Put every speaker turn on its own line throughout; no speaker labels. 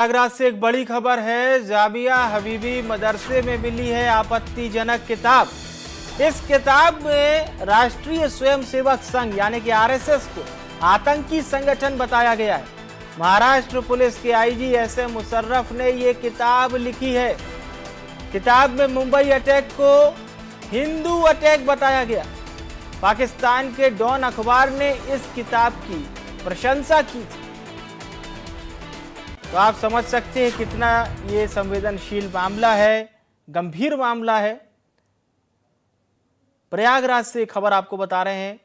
प्रयागराज से एक बड़ी खबर है। जामिया हबीबी मदरसे में मिली है आपत्तिजनक किताब। इस किताब में राष्ट्रीय स्वयंसेवक संघ यानी कि आरएसएस को आतंकी संगठन बताया गया है। महाराष्ट्र पुलिस के आईजी एसएम मुशर्रफ ने ये किताब लिखी है। किताब में मुंबई अटैक को हिंदू अटैक बताया गया। पाकिस्तान के डॉन अखबार ने इस किताब की प्रशंसा की। तो आप समझ सकते हैं कितना ये संवेदनशील मामला है, गंभीर मामला है। प्रयागराज से खबर आपको बता रहे हैं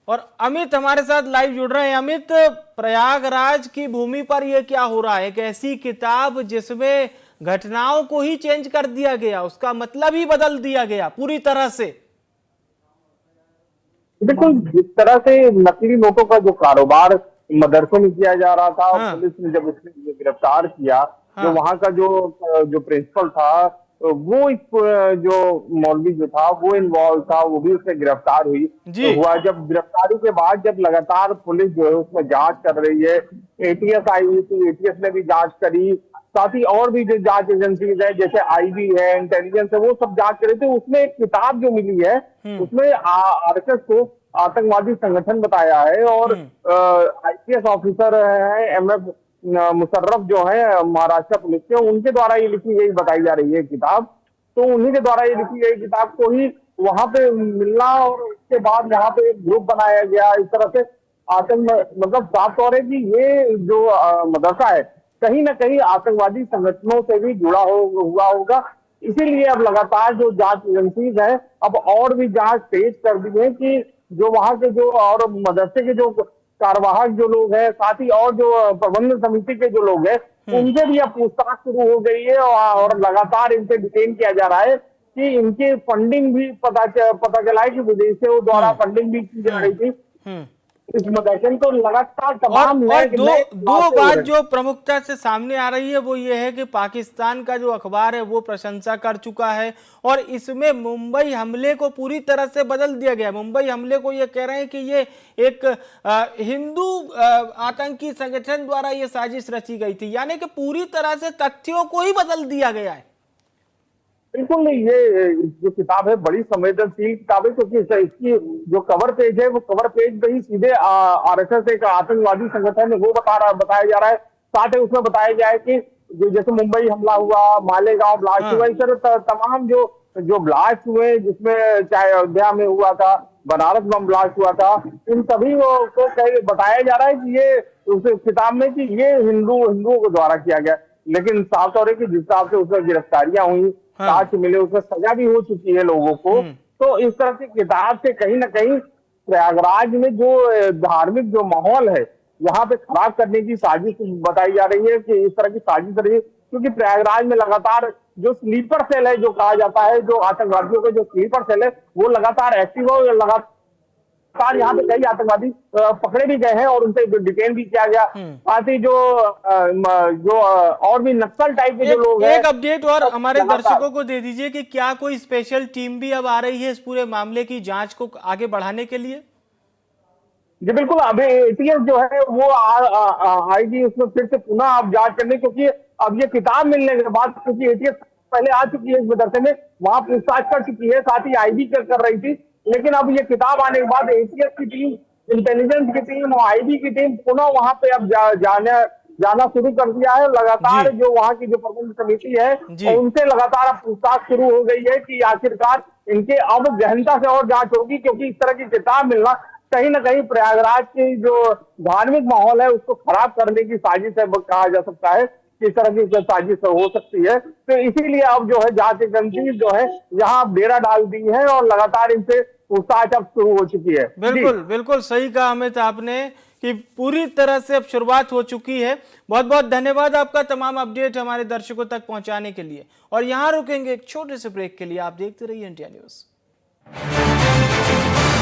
और अमित हमारे साथ लाइव जुड़ रहे हैं। अमित, प्रयागराज की भूमि पर यह क्या हो रहा है? एक ऐसी किताब जिसमें घटनाओं को ही चेंज कर दिया गया, उसका मतलब ही बदल दिया गया पूरी तरह से।
बिल्कुल, जिस तरह से नकली नोटों का जो कारोबार मदरसों में किया जा रहा था,
हाँ।
पुलिस ने जब उसने गिरफ्तार किया,
हाँ।
जो वहां का जो प्रिंसिपल था, वो इस जो मौलवी जो था वो इन्वॉल्व था, वो भी उससे गिरफ्तार हुआ। जब गिरफ्तारी के बाद जब लगातार पुलिस जो है उसमें जांच कर रही है, एटीएस आई हुई थी, एटीएस ने भी जांच करी, साथ ही और भी जो जांच एजेंसीज है जैसे आईबी है, इंटेलिजेंस है, वो सब जांच कर रहे थे। उसमें एक किताब जो मिली है उसमें आरएसएस को आतंकवादी संगठन बताया है और आईपीएस ऑफिसर है एमएफ मुशर्रफ जो है महाराष्ट्र पुलिस के, उनके द्वारा ये लिखी गई बताई जा रही है किताब। तो उन्हीं के द्वारा ये लिखी गई किताब को ही वहां पे मिलना और उसके बाद वहां पे एक ग्रुप बनाया गया। इस तरह से आतंक मतलब साफ तौर है कि ये जो मदरसा है कहीं ना कहीं आतंकवादी संगठनों से भी जुड़ा हुआ होगा। इसीलिए अब लगातार जो जांच एजेंसीज है अब और भी जांच तेज कर दी है कि जो वहां के जो और मदरसे के जो कार्यवाहक जो लोग हैं, साथ ही और जो प्रबंधन समिति के जो लोग हैं, उनसे भी अब पूछताछ शुरू हो गई है और लगातार इनसे डिटेन किया जा रहा है कि इनकी फंडिंग भी पता चला है कि विदेशों द्वारा फंडिंग भी की जा रही थी इस मदरसे को। लगातार तमाम
और दो बात जो प्रमुखता से सामने आ रही है वो ये है कि पाकिस्तान का जो अखबार है वो प्रशंसा कर चुका है और इसमें मुंबई हमले को पूरी तरह से बदल दिया गया। मुंबई हमले को ये कह रहे हैं कि ये एक हिंदू आतंकी संगठन द्वारा ये साजिश रची गई थी, यानी कि पूरी तरह से तथ्यों को ही बदल दिया गया है।
बिल्कुल नहीं, ये जो किताब है बड़ी संवेदनशील किताब है क्योंकि इसकी जो कवर पेज है वो कवर पेज पे ही सीधे आरएसएस एक आतंकवादी संगठन है वो बताया जा रहा है। साथ ही उसमें बताया गया है कि जैसे मुंबई हमला हुआ, मालेगांव ब्लास्ट हुआ, इस तरह तमाम जो ब्लास्ट हुए जिसमें चाहे अयोध्या में हुआ था, बनारस में ब्लास्ट हुआ था, इन सभी को बताया जा रहा है कि ये उस किताब में कि ये हिंदुओं के द्वारा किया गया। लेकिन साफ तौर है कि जिस हिसाब से उसमें गिरफ्तारियां हुई, साक्ष्य मिले, उसमें सजा भी हो चुकी है लोगों को। तो इस तरह की किताब से कहीं ना कहीं प्रयागराज में जो धार्मिक जो माहौल है यहाँ पे खराब करने की साजिश बताई जा रही है कि इस तरह की साजिश रही है क्योंकि प्रयागराज में लगातार जो स्लीपर सेल है जो कहा जाता है, जो आतंकवादियों के जो स्लीपर सेल है वो लगातार एक्टिव हो, लगातार यहाँ पे कई आतंकवादी पकड़े भी गए हैं और उनसे डिटेन भी किया गया। साथ ही जो और भी नक्सल टाइप के जो लोग हैं।
एक अपडेट और हमारे दर्शकों को दे दीजिए कि क्या कोई स्पेशल टीम भी अब आ रही है इस पूरे मामले की जांच को आगे बढ़ाने के लिए?
जी बिल्कुल, अभी एटीएस जो है वो आएगी उसमें फिर से पुनः आप जांच करने, क्योंकि अब ये किताब मिलने के बाद क्योंकि एटीएस पहले आ चुकी है इस मदरसे में, वहां पूछताछ कर चुकी है, साथ ही आईबी कर रही थी। लेकिन अब ये किताब आने के बाद एटीएस की टीम, इंटेलिजेंस की टीम और आईबी की टीम पुनः वहां पे अब जाना शुरू कर दिया है। लगातार जो वहां की जो प्रबंध समिति है उनसे लगातार अब पूछताछ शुरू हो गई है कि आखिरकार इनके अब गहनता से और जांच होगी, क्योंकि इस तरह की किताब मिलना कहीं ना कहीं प्रयागराज की जो धार्मिक माहौल है उसको खराब करने की साजिश है कहा जा सकता है। किस तरह की साजिश हो सकती है, तो इसीलिए अब जो है जांच एजेंसी जो है यहाँ डेरा डाल दी है और लगातार इनसे पूछताछ अब शुरू हो चुकी है।
बिल्कुल बिल्कुल सही कहा अमित आपने कि पूरी तरह से अब शुरुआत हो चुकी है। बहुत बहुत धन्यवाद आपका तमाम अपडेट हमारे दर्शकों तक पहुंचाने के लिए। और यहाँ रुकेंगे एक छोटे से ब्रेक के लिए। आप देखते रहिए इंडिया न्यूज।